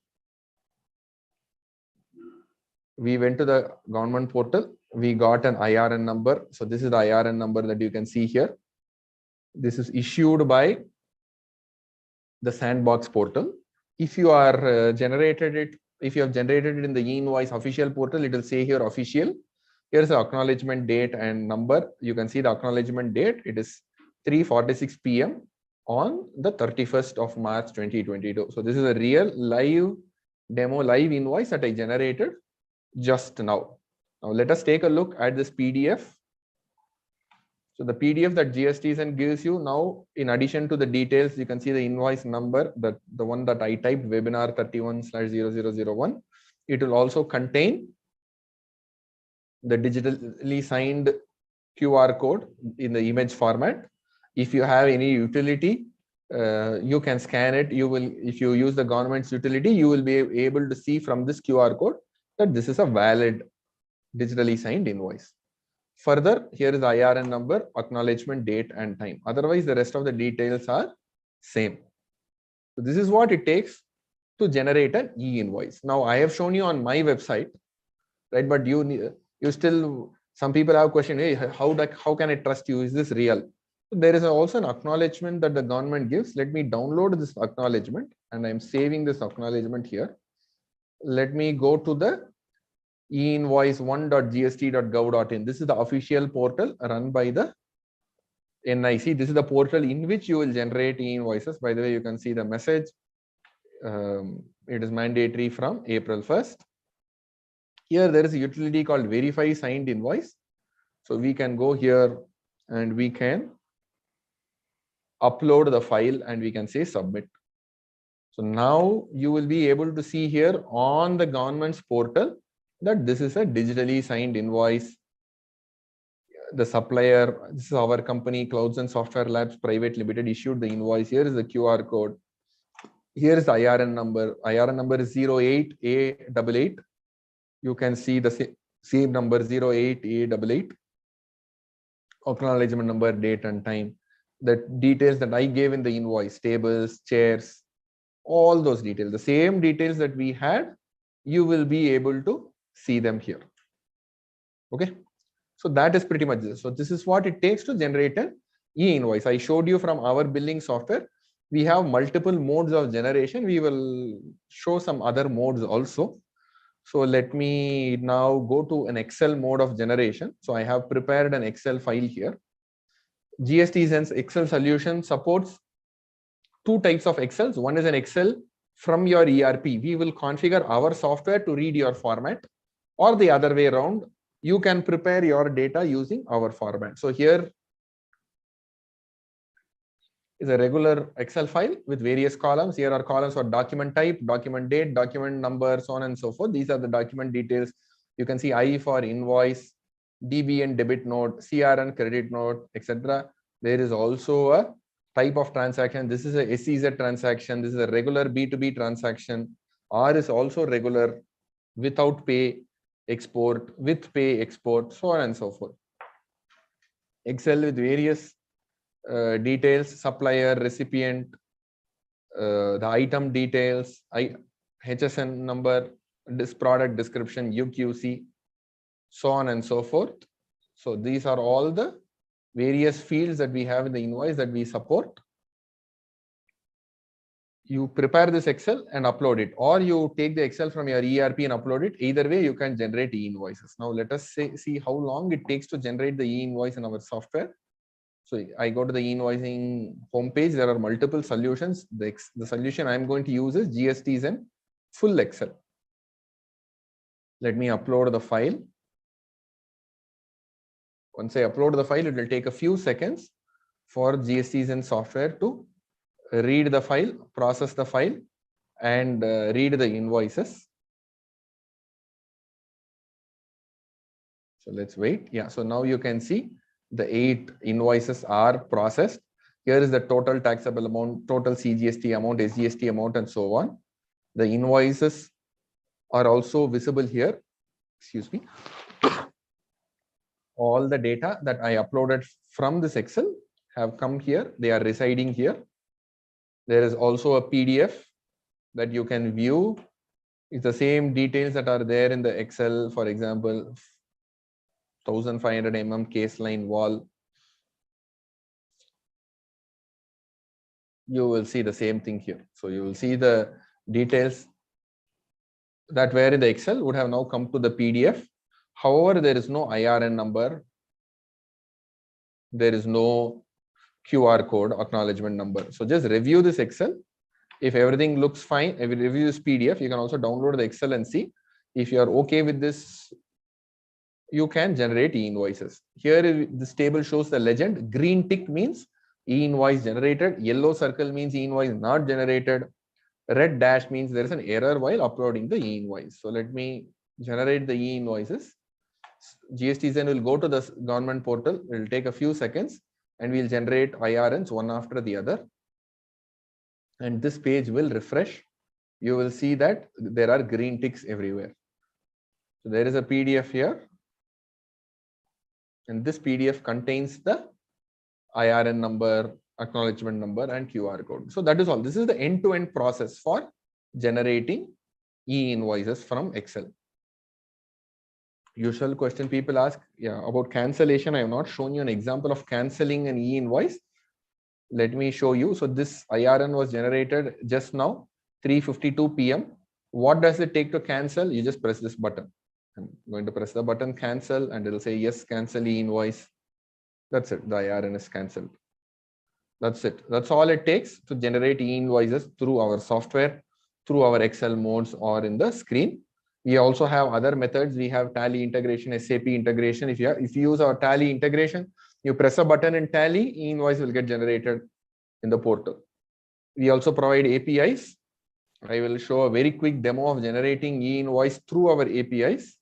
we went to the government portal. We got an IRN number. So this is the IRN number that you can see here. This is issued by the sandbox portal. If you are generated it, if you have generated it in the E-Invoice official portal, it will say here official. Here's the acknowledgement date and number. You can see the acknowledgement date. It is 3:46 p.m. on the 31st of March 2022. So this is a real live demo, live invoice that I generated just now. Now let us take a look at this PDF. So the PDF that GSTZen gives you now, in addition to the details, you can see the invoice number, the one that I typed, webinar 31/0001. It will also contain the digitally signed QR code in the image format. If you have any utility, you can scan it. You will, if you use the government's utility, you will be able to see from this QR code that this is a valid digitally signed invoice. Further, here is the IRN number, acknowledgement date and time. Otherwise, the rest of the details are same. So this is what it takes to generate an e-invoice. Now, I have shown you on my website, right? But you still, some people have questioned, hey, how can I trust you? Is this real? So there is also an acknowledgement that the government gives. Let me download this acknowledgement, and I'm saving this acknowledgement here. Let me go to the einvoice1.gst.gov.in. This is the official portal run by the NIC. This is the portal in which you will generate e-invoices. By the way, you can see the message. It is mandatory from April 1st. Here, there is a utility called verify signed invoice. So we can go here and we can upload the file and we can say submit. So now you will be able to see here on the government's portal that this is a digitally signed invoice. The supplier, this is our company, Clouds and Software Labs Private Limited, issued the invoice. Here is the QR code. Here is the IRN number. IRN number is 08A88. You can see the same number 08A88. Acknowledgement number, date and time. The details that I gave in the invoice, tables, chairs, all those details, the same details that we had, you will be able to see them here. Okay, so that is pretty much this. So this is what it takes to generate an e-invoice. I showed you from our billing software. We have multiple modes of generation. We will show some other modes also. So let me now go to an Excel mode of generation. So I have prepared an Excel file here. GSTZen's Excel solution supports two types of Excels. One is an Excel from your ERP. We will configure our software to read your format, or the other way around. You can prepare your data using our format. So here is a regular Excel file with various columns. Here are columns for document type, document date, document number, so on and so forth. These are the document details. You can see I for invoice, DBN debit note, CRN credit note, etc. There is also a type of transaction. This is a SEZ transaction. This is a regular B2B transaction. R is also regular, without pay export, with pay export, so on and so forth. Excel with various details, supplier, recipient, the item details, HSN number, this product description, UQC, so on and so forth. So these are all the various fields that we have in the invoice that we support. You prepare this Excel and upload it, or you take the Excel from your ERP and upload it. Either way, you can generate e-invoices. Now let us see how long it takes to generate the e-invoice in our software. So I go to the e-invoicing homepage. There are multiple solutions. The solution I'm going to use is GSTZen full Excel. Let me upload the file. Once I upload the file, it will take a few seconds for GSTZen software to read the file, process the file, and read the invoices. So let's wait. Yeah, so now you can see the 8 invoices are processed. Here is the total taxable amount, total CGST amount, SGST amount, and so on. The invoices are also visible here. Excuse me. all the data that I uploaded from this Excel have come here. They are residing here. There is also a PDF that you can view. It's the same details that are there in the Excel. For example, 1500 mm case line wall. You will see the same thing here. So you will see the details that were in the Excel would have now come to the PDF. However, there is no IRN number. There is no QR code acknowledgement number. So just review this Excel. If everything looks fine, if you review this PDF, you can also download the Excel and see. If you are okay with this, you can generate e-invoices. Here, this table shows the legend. Green tick means e-invoice generated. Yellow circle means e-invoice not generated. Red dash means there is an error while uploading the e-invoice. So let me generate the e-invoices. GSTZen will go to the government portal. It will take a few seconds and we'll generate IRNs one after the other. And this page will refresh. You will see that there are green ticks everywhere. So there is a PDF here. And this PDF contains the IRN number, acknowledgement number, and QR code. So that is all. This is the end-to-end process for generating e-invoices from Excel. Usual question people ask, about cancellation. I have not shown you an example of cancelling an e-invoice. Let me show you. So this IRN was generated just now, 3:52 p.m. What does it take to cancel? You just press this button. I'm going to press the button cancel and it will say yes, cancel e-invoice. That's it. The IRN is cancelled. That's it. That's all it takes to generate e-invoices through our software, through our Excel modes or in the screen. We also have other methods. We have Tally integration, SAP integration. If you use our Tally integration, you press a button in Tally, e-invoice will get generated in the portal. We also provide APIs. I will show a very quick demo of generating e-invoice through our APIs.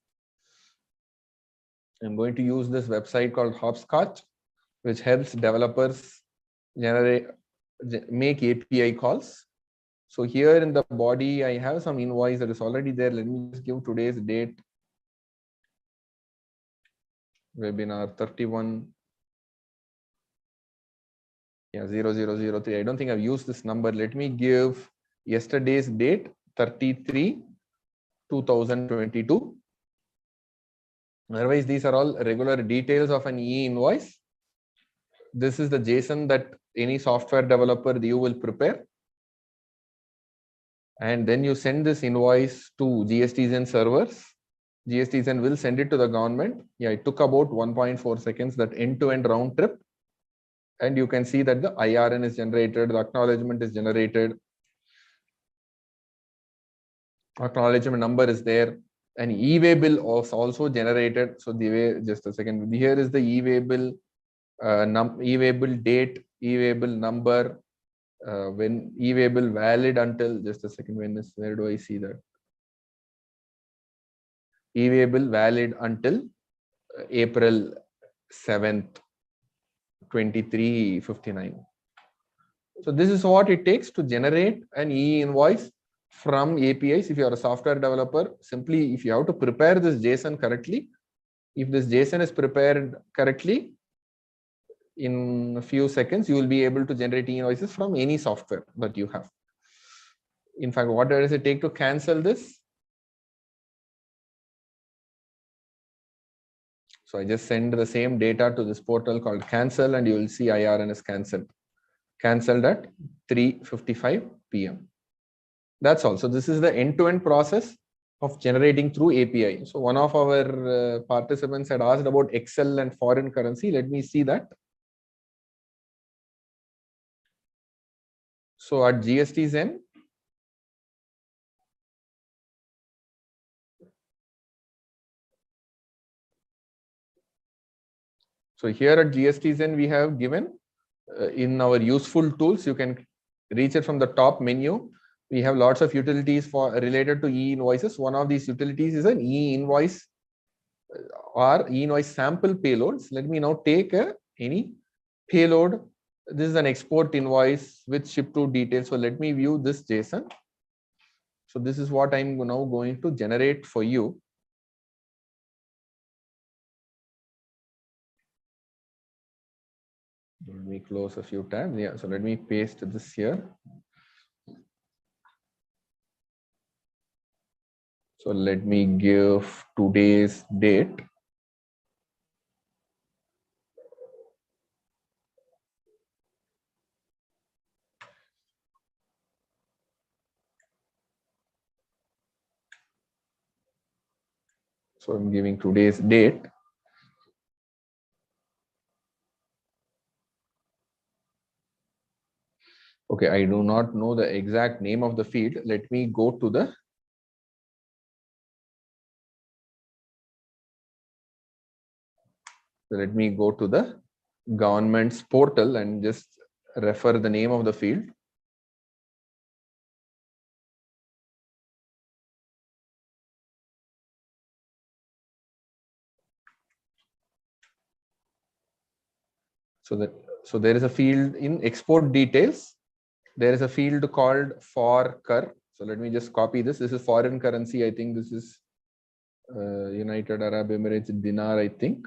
I'm going to use this website called Hopscotch, which helps developers make API calls. So here in the body, I have some invoice that is already there. Let me just give today's date. Webinar 31. 0003. I don't think I've used this number. Let me give yesterday's date, 33/2022. Otherwise, these are all regular details of an e-invoice. This is the JSON that any software developer you will prepare. And then you send this invoice to GSTZen servers. GSTZen will send it to the government. It took about 1.4 seconds, that end-to-end round trip. And you can see that the IRN is generated, the acknowledgement is generated. Acknowledgement number is there. An e-way bill was also generated. So the way, just a second, here is the e-way bill, e-way bill date, e-way bill number, when e-way bill valid until, just a second, where do I see that? E-way bill valid until April 7th, 23:59. So this is what it takes to generate an e-invoice from APIs. If you are a software developer, simply if you have to prepare this JSON correctly, if this JSON is prepared correctly, in a few seconds, you will be able to generate e-invoices from any software that you have. In fact, what does it take to cancel this? So I just send the same data to this portal called cancel, and you will see IRN is cancelled. Cancelled at 3:55 p.m. That's all. So this is the end-to-end process of generating through API. So one of our participants had asked about Excel and foreign currency. Let me see that. So at GSTZen, so here at GSTZen, we have given in our useful tools, you can reach it from the top menu. We have lots of utilities for related to e-invoices. One of these utilities is an e-invoice or e-invoice sample payloads. Let me now take any payload. This is an export invoice with ship to details. So let me view this JSON. So this is what I'm now going to generate for you. Let me close a few tabs. Yeah, so let me paste this here. So let me give today's date. So I'm giving today's date. Okay, I do not know the exact name of the field. Let me go to the government's portal and just refer the name of the field. So there is a field in export details. There is a field called for cur. So let me just copy this. This is foreign currency. I think this is United Arab Emirates dinar, I think.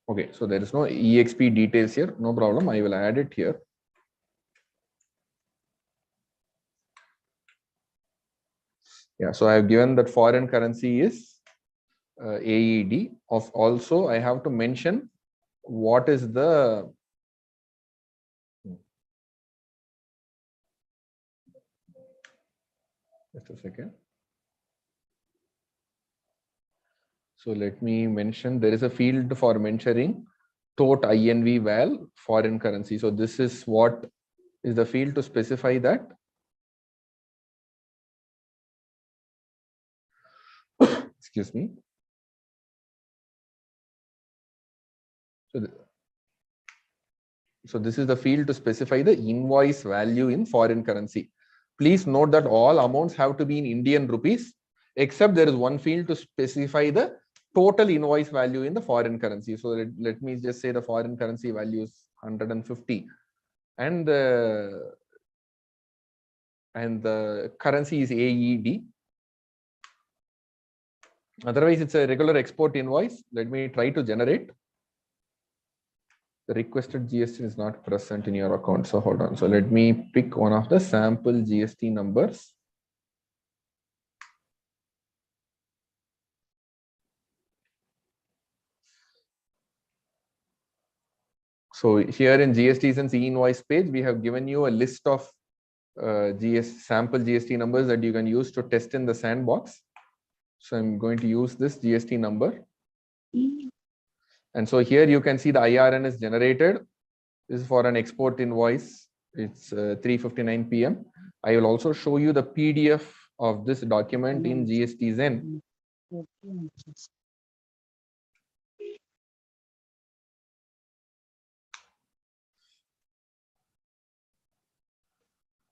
Okay, so there is no EXP details here. No problem. I will add it here. Yeah, so I have given that foreign currency is AED. Also, I have to mention what is the just a second. So let me mention there is a field for mentioning tot INV val foreign currency. So this is what is the field to specify that. Excuse me. So this is the field to specify the invoice value in foreign currency. Please note that all amounts have to be in Indian rupees, except there is one field to specify the total invoice value in the foreign currency. So let me just say the foreign currency value is 150 and the currency is AED. Otherwise, it's a regular export invoice. Let me try to generate. The requested GST is not present in your account. So hold on. So let me pick one of the sample GST numbers. So here in GSTZen's E-Invoice page, we have given you a list of sample GST numbers that you can use to test in the sandbox. So I'm going to use this GST number. And so here you can see the IRN is generated. This is for an export invoice. It's 3:59 p.m. I will also show you the PDF of this document in GSTZen.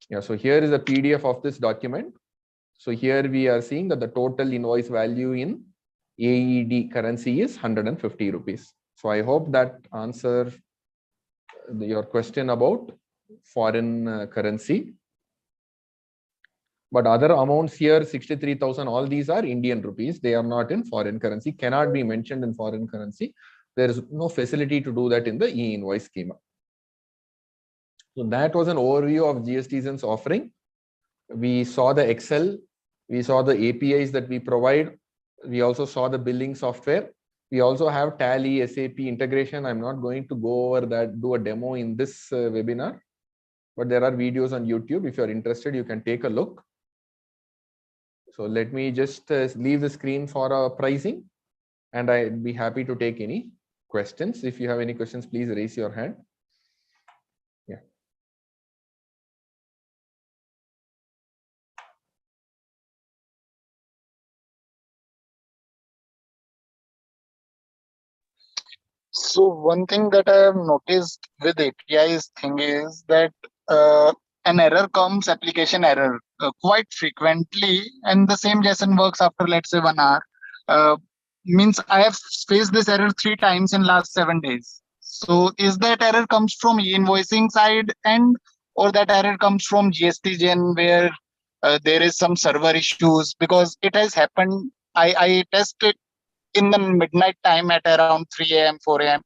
Yeah, so here is a PDF of this document. So here we are seeing that the total invoice value in AED currency is 150 rupees. So I hope that answers your question about foreign currency. But other amounts here, 63,000, all these are Indian rupees. They are not in foreign currency, cannot be mentioned in foreign currency. There is no facility to do that in the E-Invoice schema. So that was an overview of GSTZen's offering. We saw the Excel, we saw the APIs that we provide. We also saw the billing software. We also have Tally, SAP integration. I'm not going to go over that, do a demo in this webinar, but there are videos on YouTube. If you're interested, you can take a look. So let me just leave the screen for pricing, and I'd be happy to take any questions. If you have any questions, please raise your hand. Yeah. So one thing that I have noticed with APIs thing is that an error comes, application error, quite frequently, and the same JSON works after, let's say, 1 hour. Means I have faced this error 3 times in last 7 days. So is that error comes from e-invoicing side and or that error comes from GSTZen where there is some server issues? Because it has happened. I tested in the midnight time at around 3 a.m., 4 a.m.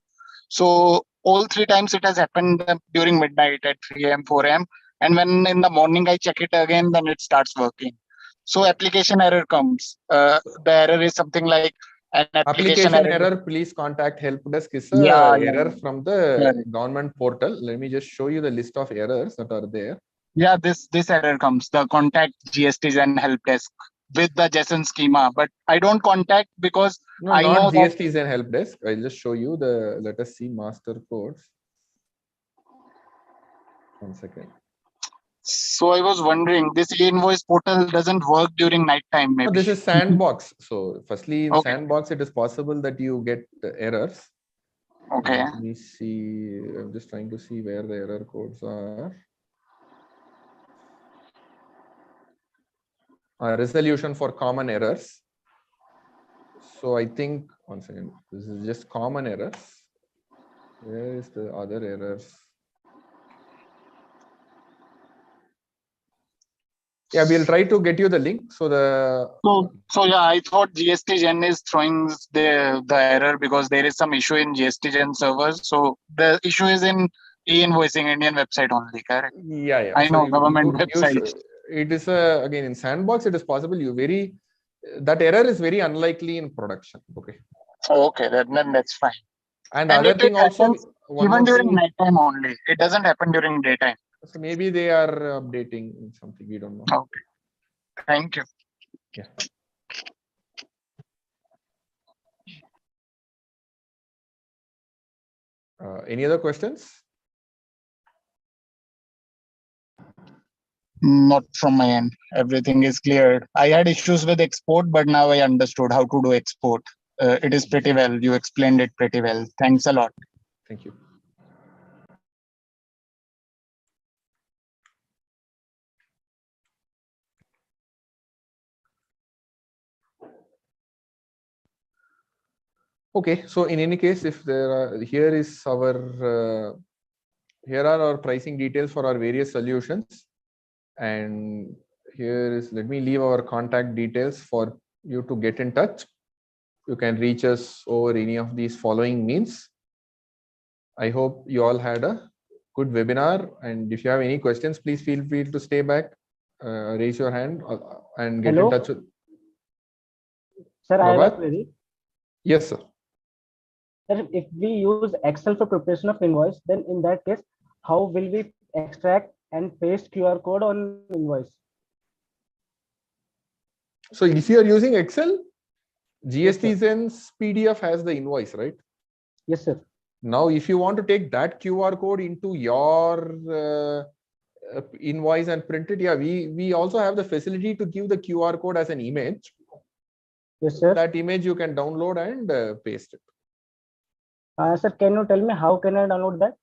So all 3 times it has happened during midnight at 3 a.m., 4 a.m. And when in the morning I check it again, then it starts working. So application error comes. The error is something like an application error. Please contact help desk is a error from the government portal. Let me just show you the list of errors that are there. Yeah, this error comes. The contact GSTZen help desk with the JSON schema, but I don't contact because no, I know GSTZen help desk. I'll just show you the. Let us see master codes. 1 second. So I was wondering, this E-Invoice portal doesn't work during night time, maybe. No, this is sandbox. So firstly, in sandbox, it is possible that you get errors. Okay. Let me see. I'm just trying to see where the error codes are. Resolution for common errors. So I think, 1 second, this is just common errors. Where is the other errors? Yeah, we'll try to get you the link. So yeah, I thought GSTZen is throwing the error because there is some issue in GSTZen servers. So the issue is in e-invoicing Indian website only, correct? Yeah. I know government website. It is again in sandbox. It is possible that error is very unlikely in production. Okay. Oh, okay, then that's fine. And other thing also, even during nighttime only. It doesn't happen during daytime. So maybe they are updating something. We don't know. Okay. Thank you. Yeah. Any other questions? Not from my end. Everything is cleared. I had issues with export, but now I understood how to do export. It is pretty well. You explained it pretty well. Thanks a lot. Thank you. Okay, so in any case, if there are here are our pricing details for our various solutions, and here is, let me leave our contact details for you to get in touch. You can reach us over any of these following means. I hope you all had a good webinar, and if you have any questions, please feel free to stay back, raise your hand, and get in touch with. Sir, I have a query. Yes, sir. Sir, if we use Excel for preparation of invoice, then in that case, how will we extract and paste QR code on invoice? So if you are using Excel, GSTZen's PDF has the invoice, right? Yes, sir. Now, if you want to take that QR code into your invoice and print it, yeah, we also have the facility to give the QR code as an image. Yes, sir. That image you can download and paste it. Sir, can you tell me how can I download that?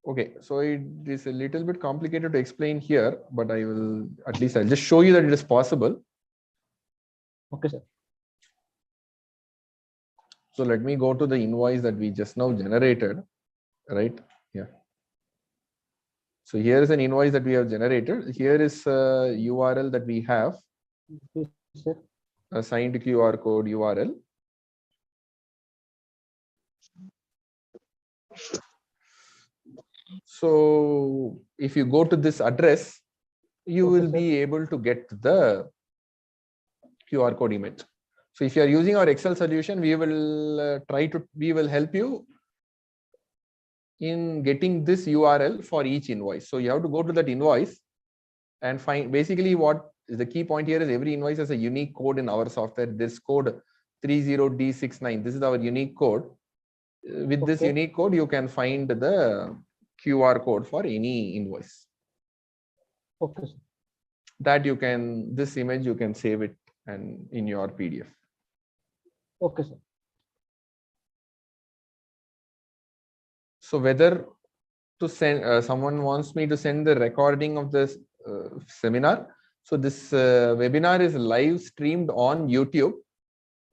Okay, so it is a little bit complicated to explain here, but I'll just show you that it is possible. Okay, sir. So let me go to the invoice that we just now generated, right? Yeah. So here is an invoice that we have generated. Here is a URL that we have. Yes, sir. A signed QR code URL. So if you go to this address, you will be able to get the QR code image. So if you are using our Excel solution, we will help you in getting this URL for each invoice. So you have to go to that invoice and find, basically what is the key point here is every invoice has a unique code in our software. This code 30D69, this is our unique code. With this unique code, you can find the QR code for any invoice. Okay. That this image, you can save it and in your PDF. Okay, sir. So whether to send, someone wants me to send the recording of this seminar. So this webinar is live streamed on YouTube.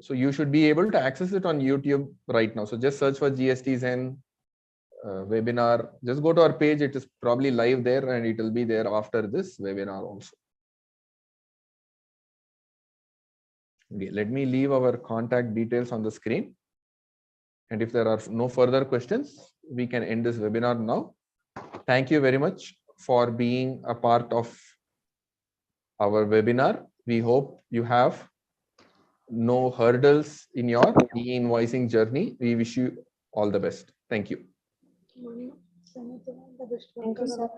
So you should be able to access it on YouTube right now. So just search for GSTZen webinar. Just go to our page. It is probably live there, and it will be there after this webinar also. Okay, let me leave our contact details on the screen. And if there are no further questions, we can end this webinar now. Thank you very much for being a part of our webinar. We hope you have no hurdles in your e-invoicing journey. We wish you all the best. Thank you. Thank you, sir.